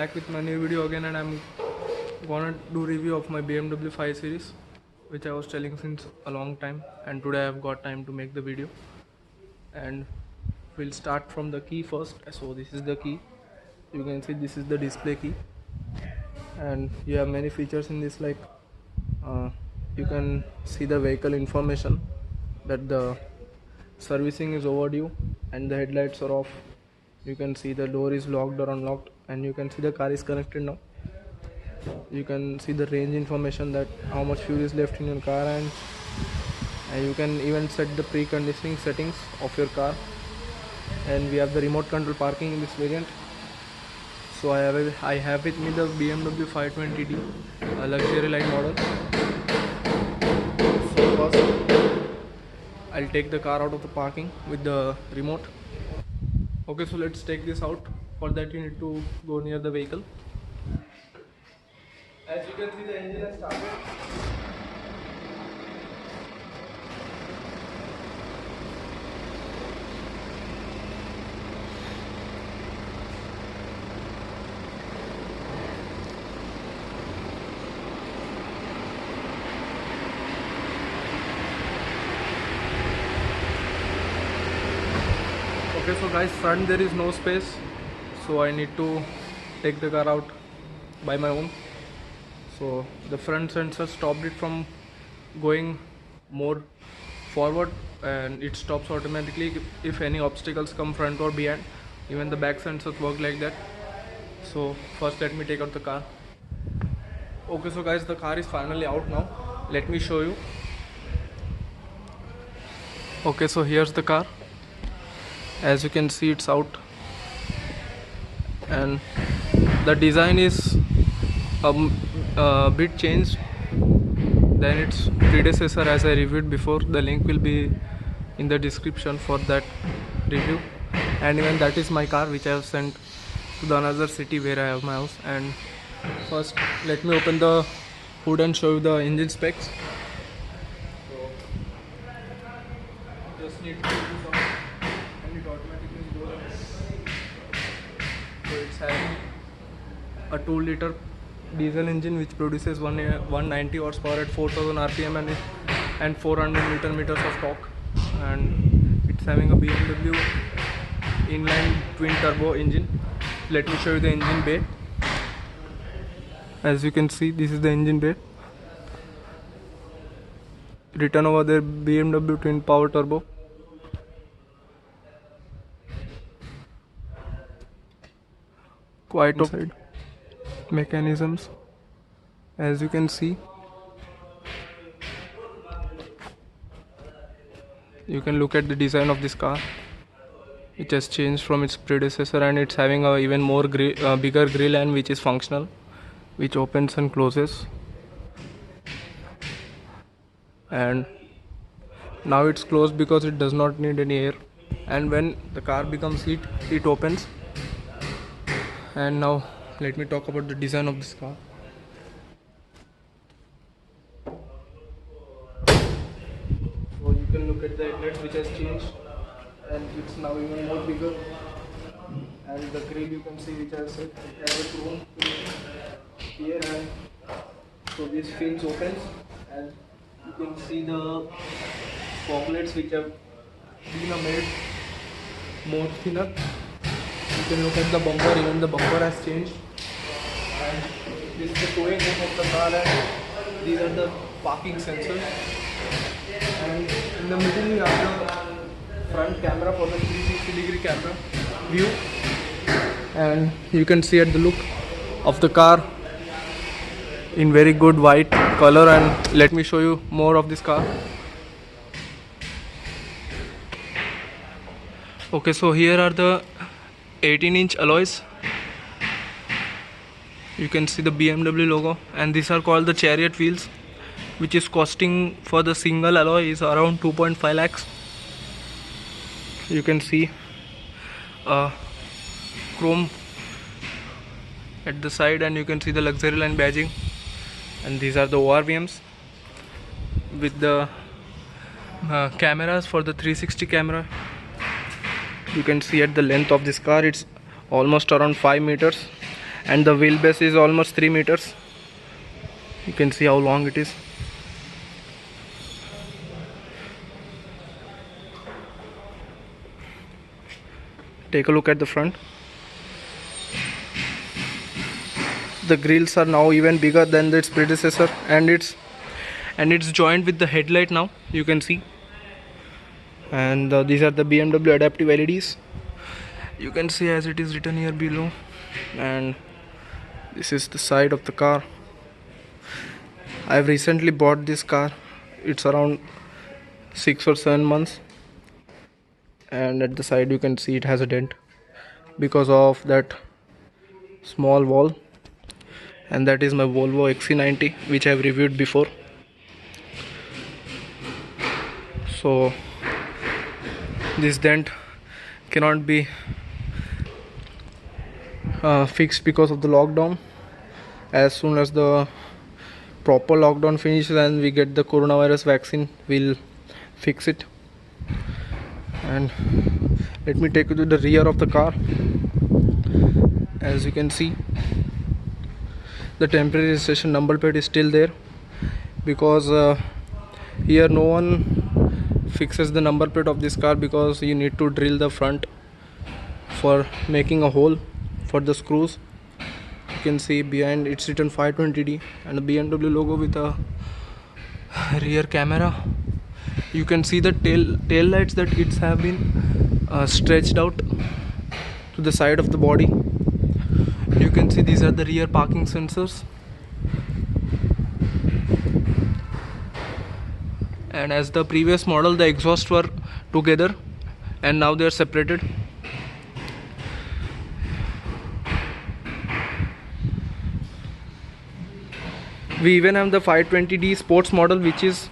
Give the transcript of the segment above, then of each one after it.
back with my new video again, and I'm gonna do review of my BMW 5 Series, which I was telling since a long time, and today I've got time to make the video. And we'll start from the key first. So this is the key. You can see this is the display key, and you have many features in this, like you can see the vehicle information, that the servicing is overdue and the headlights are off. You can see the door is locked or unlocked, and you can see the car is connected now. You can see the range information, that how much fuel is left in your car, and you can even set the preconditioning settings of your car. And we have the remote control parking in this variant. So I have with me the BMW 520d, a luxury line model. So first I'll take the car out of the parking with the remote. Okay, so let's take this out. For that you need to go near the vehicle. As you can see, the engine has started. Okay, so guys, front there is no space, so I need to take the car out by my own. So the front sensor stopped it from going more forward, and it stops automatically if any obstacles come front or behind. Even the back sensors work like that. So first let me take out the car. Okay, so guys, the car is finally out now. Let me show you. Okay, so here's the car. As you can see, it's out, and the design is a bit changed than its predecessor, as I reviewed before. The link will be in the description for that review. And even that is my car, which I have sent to the another city where I have my house. And first let me open the hood and show you the engine specs. So just need to do some, and it automatically goes. So it's having a 2-liter diesel engine which produces 190 horsepower at 4000 rpm and 400 newton meters of torque, and it's having a BMW inline twin turbo engine. Let me show you the engine bay. As you can see, this is the engine bay, written over there BMW twin power turbo. Quite inside mechanisms, as you can see. You can look at the design of this car, which has changed from its predecessor, and it's having a even more bigger grille, and which is functional, which opens and closes. And now it's closed because it does not need any air, and when the car becomes heat, it opens. And now let me talk about the design of this car. So you can look at the headlights, which has changed, and it's now even more bigger. And the grille, you can see, which has set, it has a chrome here, and so this fins opens, and you can see the foglets, which have been made more thinner. You can look at the bumper, even the bumper has changed. And this is the towing hook of the car, and these are the parking sensors. And in the middle you have the front camera for the 360-degree camera view. And you can see at the look of the car in very good white color. And let me show you more of this car. Okay, so here are the 18-inch alloys. You can see the BMW logo, and these are called the Chariot wheels, which is costing for the single alloy is around 2.5 lakhs. You can see chrome at the side, and you can see the luxury line badging. And these are the ORVMs with the cameras for the 360 camera. You can see at the length of this car, it's almost around 5 meters, and the wheelbase is almost 3 meters. You can see how long it is. Take a look at the front. The grills are now even bigger than its predecessor, and it's joined with the headlight now, you can see. And these are the BMW adaptive LEDs. You can see as it is written here below. And this is the side of the car. I've recently bought this car. It's around 6 or 7 months. And at the side you can see it has a dent because of that small wall. And that is my Volvo XC90, which I've reviewed before. So this dent cannot be fixed because of the lockdown. As soon as the proper lockdown finishes and we get the coronavirus vaccine, we'll fix it. And let me take you to the rear of the car. As you can see, the temporary registration number plate is still there, because here no one fixes the number plate of this car, because you need to drill the front for making a hole for the screws. You can see behind it's written 520D and a BMW logo with a rear camera. You can see the tail lights that it's have been stretched out to the side of the body. You can see these are the rear parking sensors. And as the previous model, the exhausts were together and now they are separated. We even have the 520D sports model, which is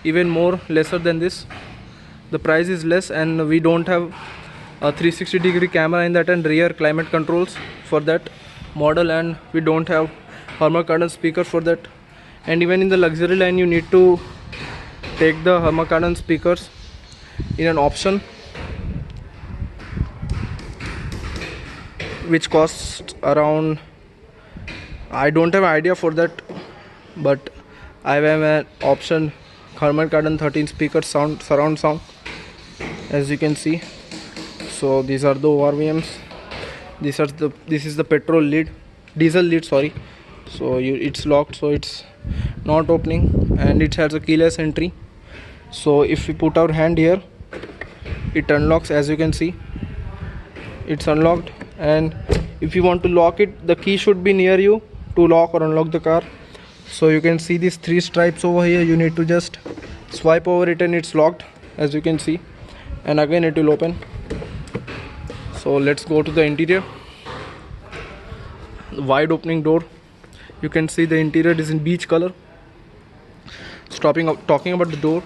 even more lesser than this. The price is less, and we don't have a 360-degree camera in that and rear climate controls for that model, and we don't have Harman Kardon speaker for that. And even in the luxury line, you need to take the Harman Kardon speakers in an option, which costs around, I don't have idea for that, but I have an option Harman Kardon 13 speaker surround sound, as you can see. So these are the ORVMs. This is the diesel lead, sorry. So it's locked, so it's not opening, and it has a keyless entry. So if we put our hand here, it unlocks. As you can see, it's unlocked. And if you want to lock it, the key should be near you to lock or unlock the car. So you can see these 3 stripes over here. You need to just swipe over it and it's locked, as you can see, and again it will open. So let's go to the interior. Wide opening door. You can see the interior is in beige color. Talking about the door,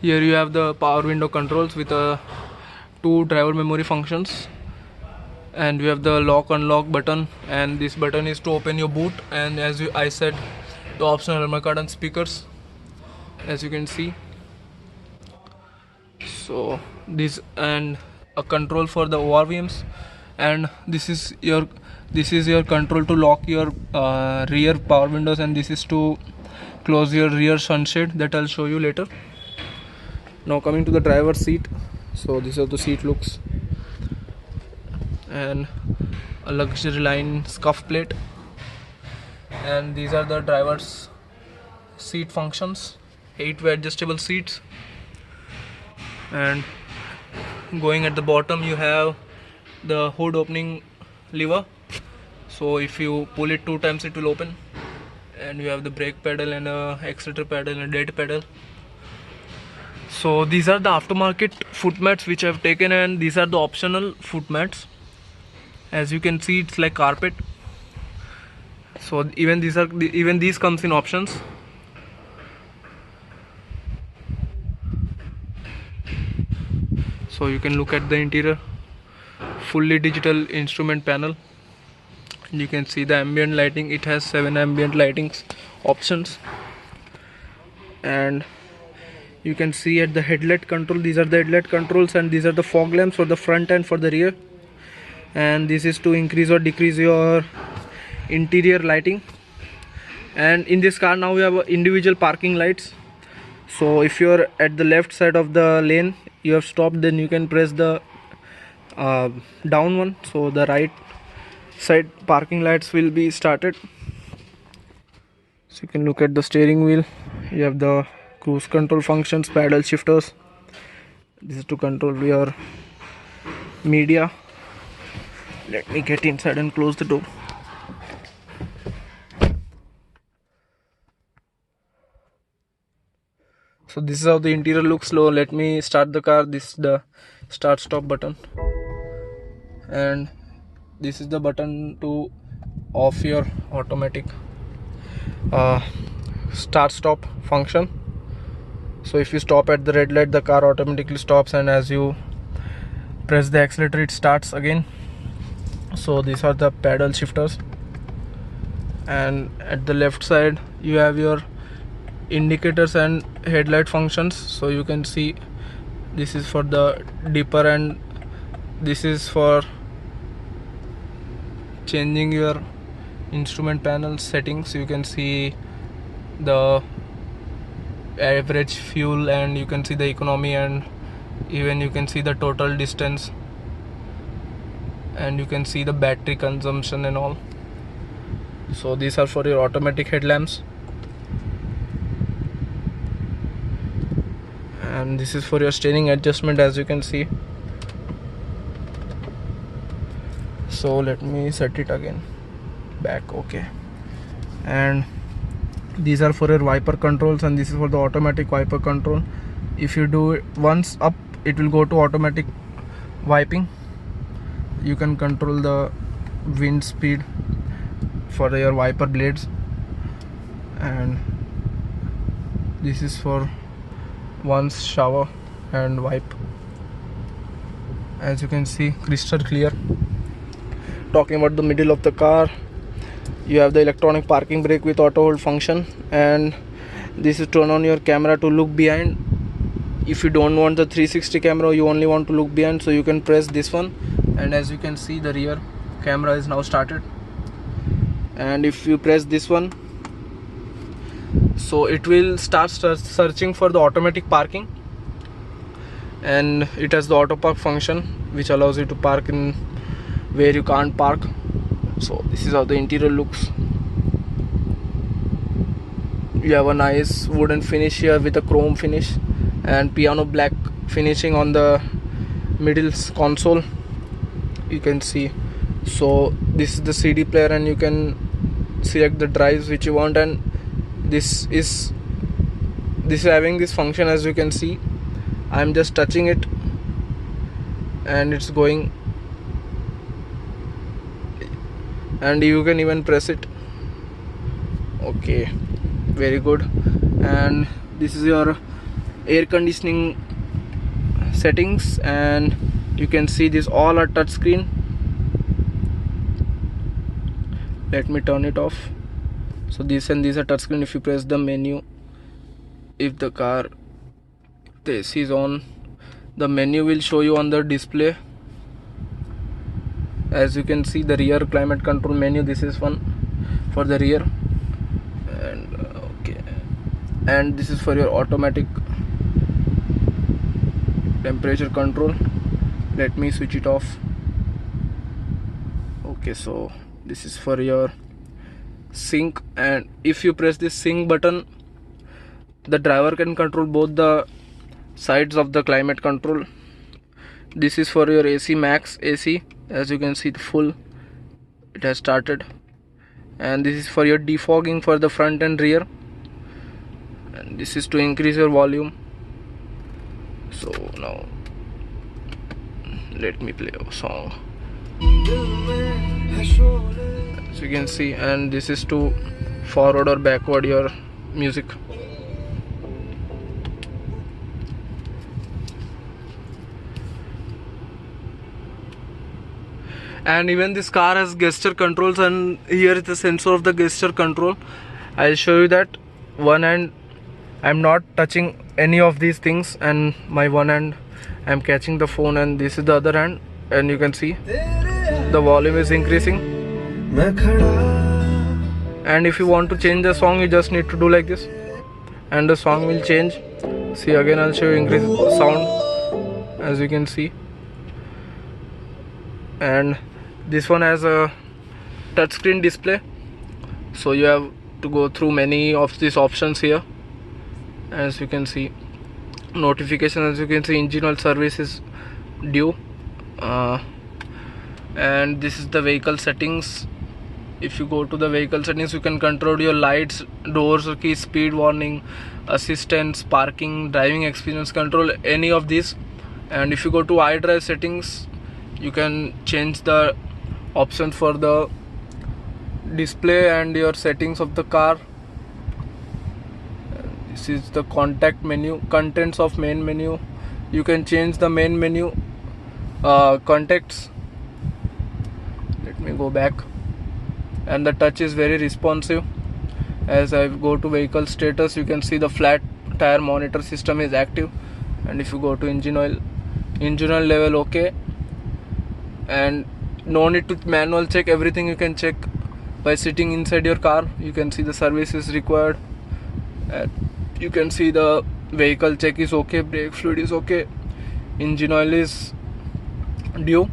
here you have the power window controls with 2 driver memory functions, and we have the lock unlock button, and this button is to open your boot, and as I said, the optional Harman Kardon speakers, as you can see. So this, and a control for the ORVMs, and this is your control to lock your rear power windows, and this is to close your rear sunshade, that I'll show you later. Now coming to the driver's seat. So this is how the seat looks, and a luxury line scuff plate, and these are the driver's seat functions, 8-way adjustable seats. And going at the bottom, you have the hood opening lever, so if you pull it 2 times it will open, and you have the brake pedal and a accelerator pedal and a dead pedal. So these are the aftermarket foot mats which I have taken, and these are the optional foot mats. As you can see, it's like carpet. So even these comes in options. So you can look at the interior, fully digital instrument panel. You can see the ambient lighting. It has 7 ambient lightings options, and you can see at the headlight control, these are the headlight controls, and these are the fog lamps for the front and for the rear. and this is to increase or decrease your interior lighting. And in this car now we have individual parking lights. So if you're at the left side of the lane, you have stopped, then you can press the down one, so the right side parking lights will be started. So you can look at the steering wheel. You have the cruise control functions, paddle shifters. This is to control your media. Let me get inside and close the door. So this is how the interior looks. Slow. Let me start the car. This is the start stop button, and this is the button to off your automatic start stop function. So if you stop at the red light, the car automatically stops, and as you press the accelerator, it starts again. So these are the paddle shifters, and at the left side you have your indicators and headlight functions. So you can see this is for the dipper, and this is for changing your instrument panel settings. You can see the average fuel, and you can see the economy, and even you can see the total distance, and you can see the battery consumption and all. So these are for your automatic headlamps, and this is for your steering adjustment, as you can see. So let me set it again back. Okay, and these are for your wiper controls, and this is for the automatic wiper control. If you do it once up, it will go to automatic wiping. You can control the wind speed for your wiper blades, and this is for once shower and wipe. As you can see, crystal clear. Talking about the middle of the car, you have the electronic parking brake with auto hold function, and this is turn on your camera to look behind. If you don't want the 360 camera, you only want to look behind, so you can press this one, and as you can see, the rear camera is now started. And if you press this one, so it will start searching for the automatic parking, and it has the auto park function, which allows you to park in where you can't park. So this is how the interior looks. You have a nice wooden finish here with a chrome finish and piano black finishing on the middle console, you can see. So this is the CD player, and you can select the drives which you want, and this is having this function. As you can see, I'm just touching it and it's going, and you can even press it. Okay, very good. And this is your air conditioning settings, and you can see this all are touch screen. Let me turn it off. So this and these are touch screen. If you press the menu, if the AC is on, the menu will show you on the display. As you can see, the rear climate control menu, this is one for the rear, and okay, and this is for your automatic temperature control. Let me switch it off. Okay, so this is for your sync, and if you press this sync button, the driver can control both the sides of the climate control. This is for your AC max AC. As you can see, the full, it has started, and this is for your defogging for the front and rear, and this is to increase your volume. So now let me play a song, as you can see, and this is to forward or backward your music. And even this car has gesture controls, and here is the sensor of the gesture control. I'll show you that. One hand I'm not touching any of these things, and my one hand I'm catching the phone, and this is the other hand, and you can see the volume is increasing. And if you want to change the song, you just need to do like this and the song will change. See, again I'll show you increase sound, as you can see. And this one has a touchscreen display, so you have to go through many of these options here. As you can see, notification, as you can see, engine oil service is due. And this is the vehicle settings. If you go to the vehicle settings, you can control your lights, doors, key, speed warning, assistance, parking, driving experience, control any of these. And if you go to iDrive settings, you can change the options for the display and your settings of the car. This is the contact menu, contents of main menu. You can change the main menu contacts. Let me go back. And the touch is very responsive. As I go to vehicle status, you can see the flat tire monitor system is active. And if you go to engine oil level okay, and no need to manual check. Everything you can check by sitting inside your car. You can see the service is required, and you can see the vehicle check is okay, brake fluid is okay, engine oil is due.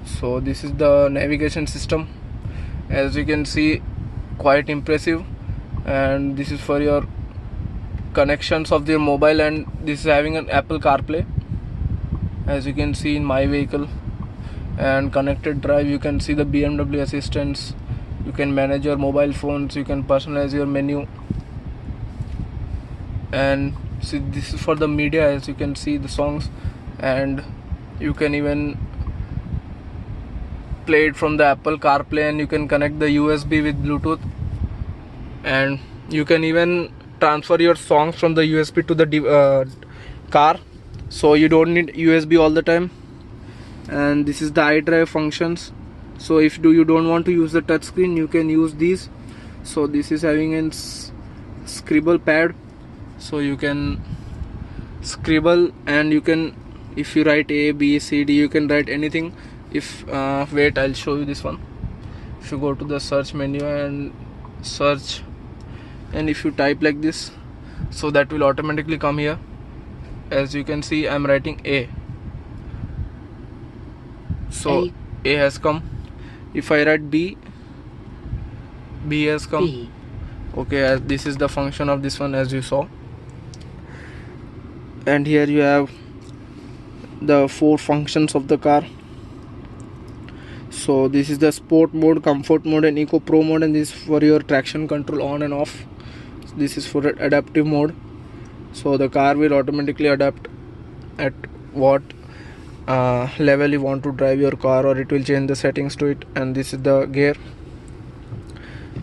So this is the navigation system, as you can see, quite impressive. And this is for your connections of your mobile, and this is having an Apple CarPlay, as you can see in my vehicle. And connected drive, you can see the BMW assistants. You can manage your mobile phones, you can personalize your menu. And see, this is for the media, as you can see the songs, and you can even play it from the Apple CarPlay, and you can connect the USB with Bluetooth, and you can even transfer your songs from the USB to the car, so you don't need USB all the time. And this is the iDrive functions. So if you don't want to use the touchscreen, you can use these. So this is having a scribble pad, so you can scribble, and you can, if you write A, B, C, D, you can write anything. If wait, I'll show you this one. If you go to the search menu and search, and if you type like this, so that will automatically come here. As you can see, I'm writing A, so A has come. If I write B, B has come. B. Okay, this is the function of this one, as you saw. And here you have the 4 functions of the car. So this is the sport mode, comfort mode, and eco pro mode, and this is for your traction control on and off. This is for adaptive mode, so the car will automatically adapt at what level you want to drive your car, or it will change the settings to it. And this is the gear,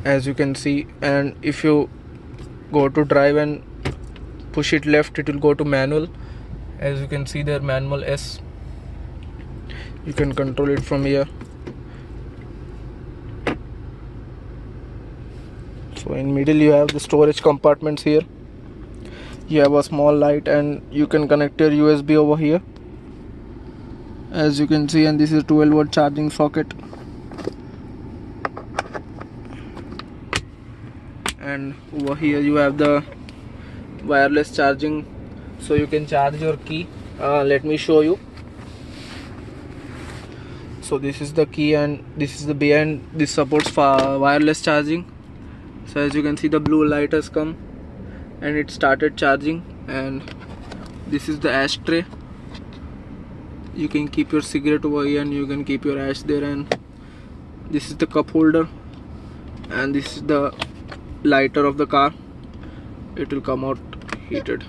as you can see. And if you go to drive and push it left, it will go to manual. As you can see there, manual S. You can control it from here. So in middle you have the storage compartments here. You have a small light, and you can connect your USB over here, as you can see. And this is 12-volt charging socket. And over here you have the wireless charging, so you can charge your key. Let me show you. So this is the key, and this is the behind. This supports for wireless charging. So as you can see, the blue light has come and it started charging. And this is the ashtray. You can keep your cigarette over here, and you can keep your ash there. And this is the cup holder, and this is the lighter of the car. It will come out heated,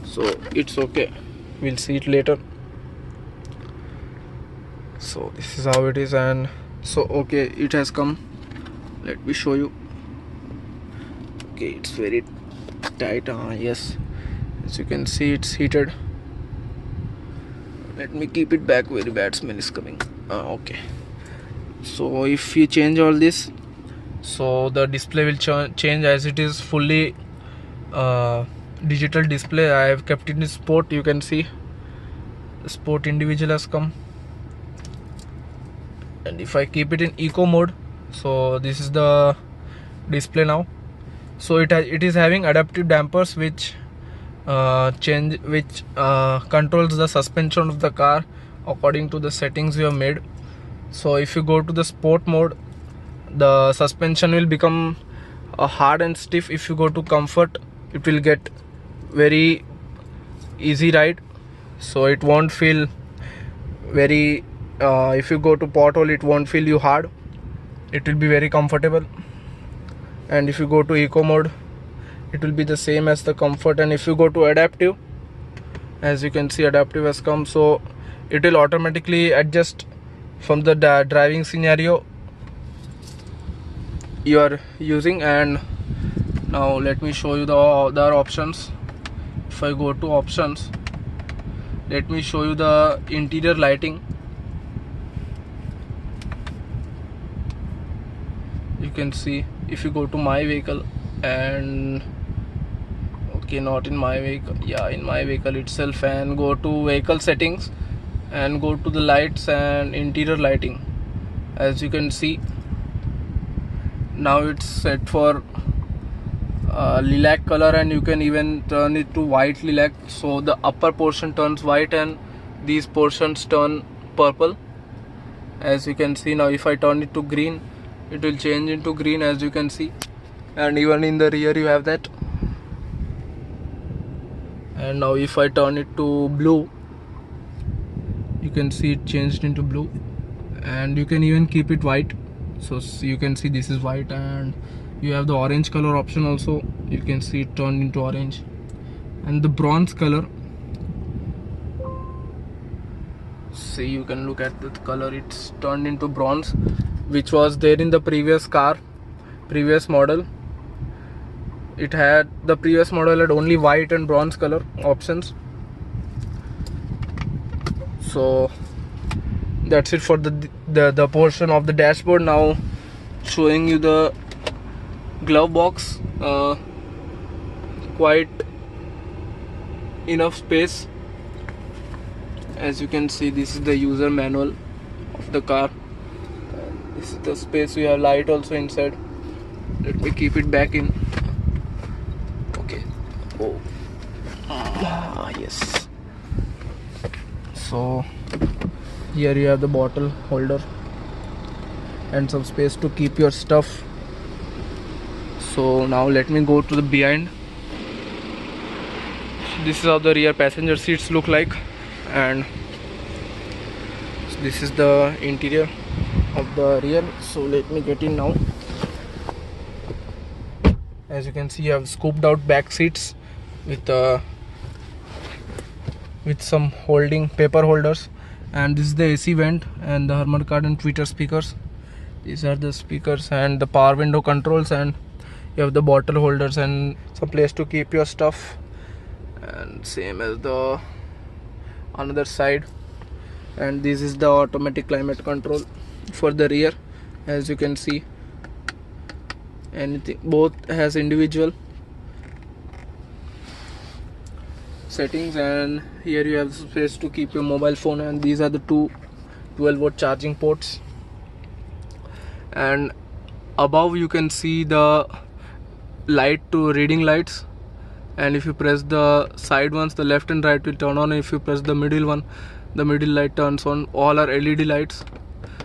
so it's okay, we'll see it later. So this is how it is. And so okay, it has come. Let me show you. Okay, it's very tight. Yes, as you can see, it's heated. Let me keep it back, very bad smell is coming. Okay, so if you change all this, so the display will change, as it is fully digital display. I have kept it in sport. You can see the sport individual has come. And if I keep it in eco mode, so this is the display now. So it is having adaptive dampers which controls the suspension of the car according to the settings you have made. So if you go to the sport mode, the suspension will become hard and stiff. If you go to comfort, it will get very easy ride, so it won't feel very if you go to pothole, it won't feel you hard, it will be very comfortable. And if you go to eco mode, it will be the same as the comfort. And if you go to adaptive, as you can see, adaptive has come, so it will automatically adjust from the driving scenario you are using. And now let me show you the other options. If I go to options, let me show you the interior lighting. You can see, if you go to my vehicle and okay, not in my vehicle, yeah, in my vehicle itself, and go to vehicle settings and go to the lights and interior lighting, as you can see, now it's set for lilac color, and you can even turn it to white lilac, so the upper portion turns white and these portions turn purple, as you can see. Now if I turn it to green, it will change into green, as you can see. And even in the rear you have that. And now if I turn it to blue, you can see it changed into blue. And you can even keep it white, so you can see this is white. And you have the orange color option also, you can see it turned into orange. And the bronze color, see, you can look at the color, it's turned into bronze, which was there in the previous model. The previous model had only white and bronze color options. So that's it for the portion of the dashboard. Now showing you the glove box. Quite enough space, as you can see. This is the user manual of the car. This is the space. We have light also inside. Let me keep it back in. Okay. Oh, yes. So here you have the bottle holder and some space to keep your stuff. So now let me go to the behind. This is how the rear passenger seats look like, and this is the interior of the rear. So let me get in now. As you can see, you have scooped out back seats with some paper holders. And this is the AC vent and the Harman Kardon tweeter speakers. These are the speakers and the power window controls, and you have the bottle holders and some place to keep your stuff. And same as the another side. And this is the automatic climate control for the rear, as you can see. Anything, both has individual settings. And here you have space to keep your mobile phone, and these are the two 12-volt charging ports. And above you can see the light to reading lights, and if you press the side ones, the left and right will turn on. If you press the middle one, the middle light turns on. All are LED lights.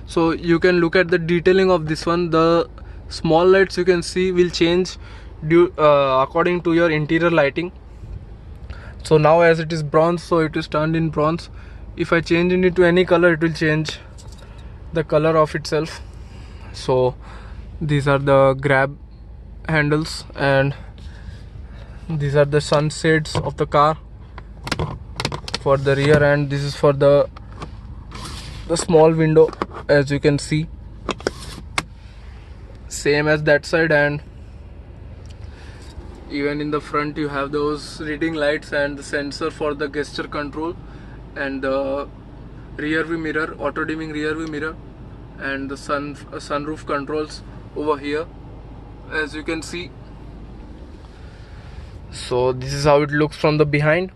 So you can look at the detailing of this one. The small lights you can see will change according to your interior lighting. So now as it is bronze, so it is turned in bronze. If I change it into any color, it will change the color of itself. So these are the grab handles, and these are the sunshades of the car for the rear, and this is for the small window, as you can see, same as that side. And even in the front you have those reading lights and the sensor for the gesture control, and the rear view mirror, auto dimming rear view mirror, and the sunroof controls over here, as you can see. So this is how it looks from the behind.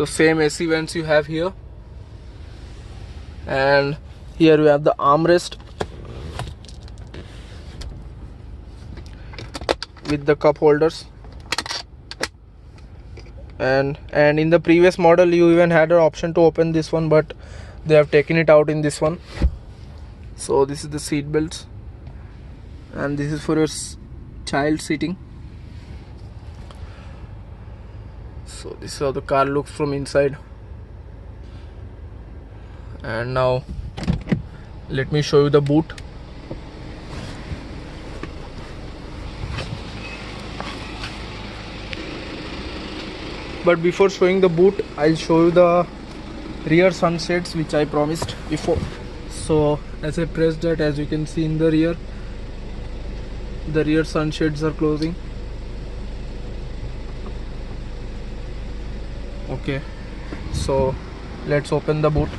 the same AC vents you have here, and here you have the armrest with the cup holders. And in the previous model you even had an option to open this one, but they have taken it out in this one. So this is the seat belts, and this is for your child sitting. So this is how the car looks from inside. And now let me show you the boot. But before showing the boot, I'll show you the rear sunshades, which I promised before. So as I press that, as you can see in the rear sunshades are closing. Okay, so let's open the boot.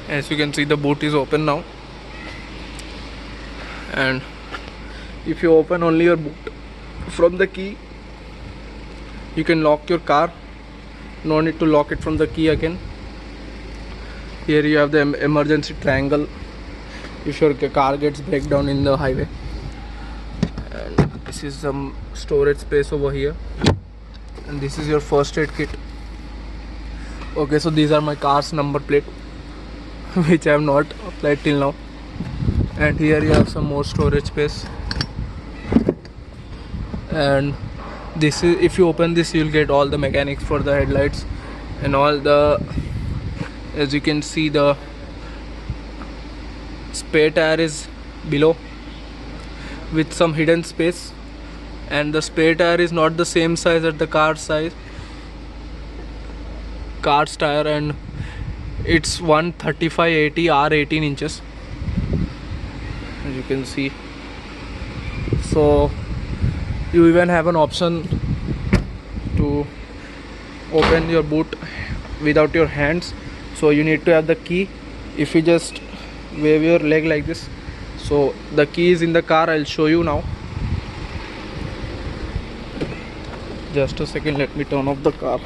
As you can see, the boot is open now, and if you open only your boot from the key, you can lock your car. No need to lock it from the key again. Here you have the emergency triangle if your car gets breakdown in the highway. And this is some storage space over here, and this is your first aid kit. Okay, so these are my car's number plate which I have not applied till now. And here you have some more storage space. And this is, if you open this, you'll get all the mechanics for the headlights and all the, as you can see, the spare tire is below with some hidden space, and the spare tire is not the same size as the car's tire, and it's 135/80 R18 inches, as you can see. So you even have an option to open your boot without your hands, so you need to have the key. If you just wave your leg like this, so the key is in the car. I'll show you now. Just a second, let me turn off the car.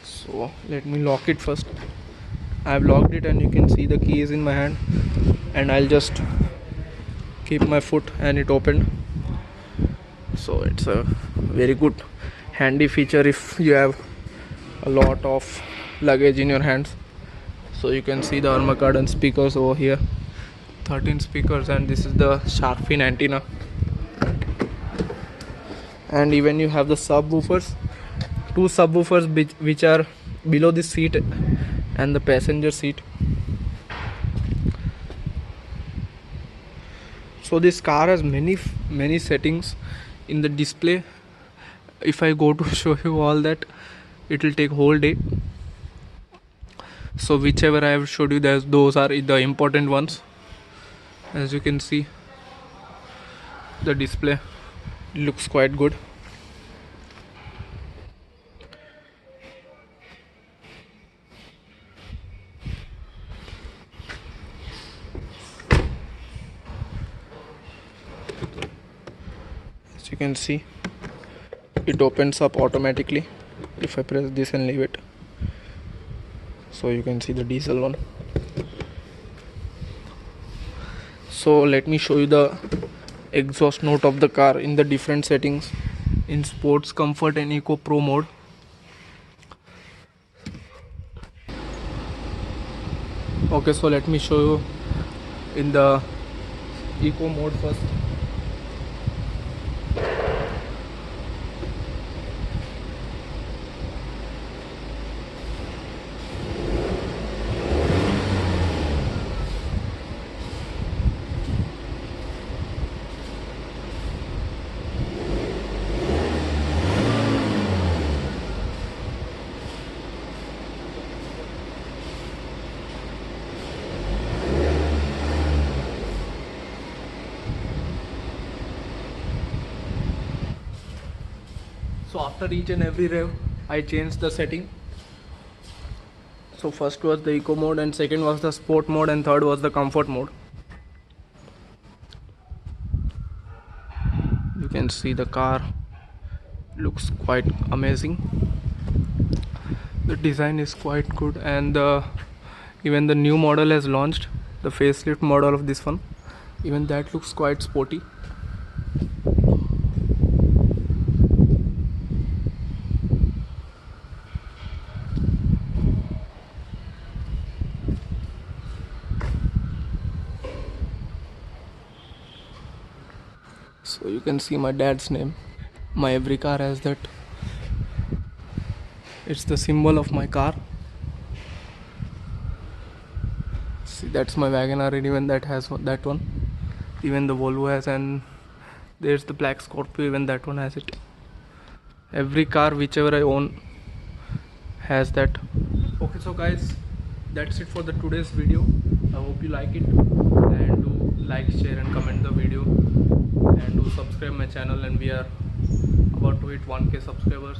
So let me lock it first. I have locked it, and you can see the key is in my hand, and I'll just keep my foot and it opened. So it's a very good handy feature if you have a lot of luggage in your hands. So you can see the Arma Kardon speakers over here, 13 speakers, and this is the shark fin antenna. And even you have the subwoofers, two subwoofers which are below the seat and the passenger seat. So this car has many settings in the display. If I go to show you all that, it will take whole day. So whichever I have showed you, those are the important ones. As you can see, the display looks quite good. As you can see, it opens up automatically if I press this and leave it. So you can see the diesel one. So let me show you the exhaust note of the car in the different settings in sports, comfort, and eco pro mode. Okay, so let me show you in the eco mode first. So after each and every rev, I change the setting. So first was the eco mode, and second was the sport mode, and third was the comfort mode. You can see the car looks quite amazing. The design is quite good, and even the new model has launched, the facelift model of this one. Even that looks quite sporty. So you can see my dad's name. My every car has that. It's the symbol of my car. See, that's my Wagoner, and even that has that one. Even the Volvo has, and there's the black Scorpio, even that one has it. Every car whichever I own has that. Okay, so guys, that's it for the today's video. I hope you like it, and do like, share and comment the video, and do subscribe my channel. And we are about to hit 1k subscribers.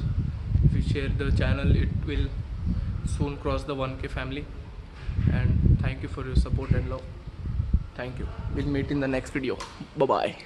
If you share the channel, it will soon cross the 1k family. And thank you for your support and love. Thank you. We'll meet in the next video. Bye bye.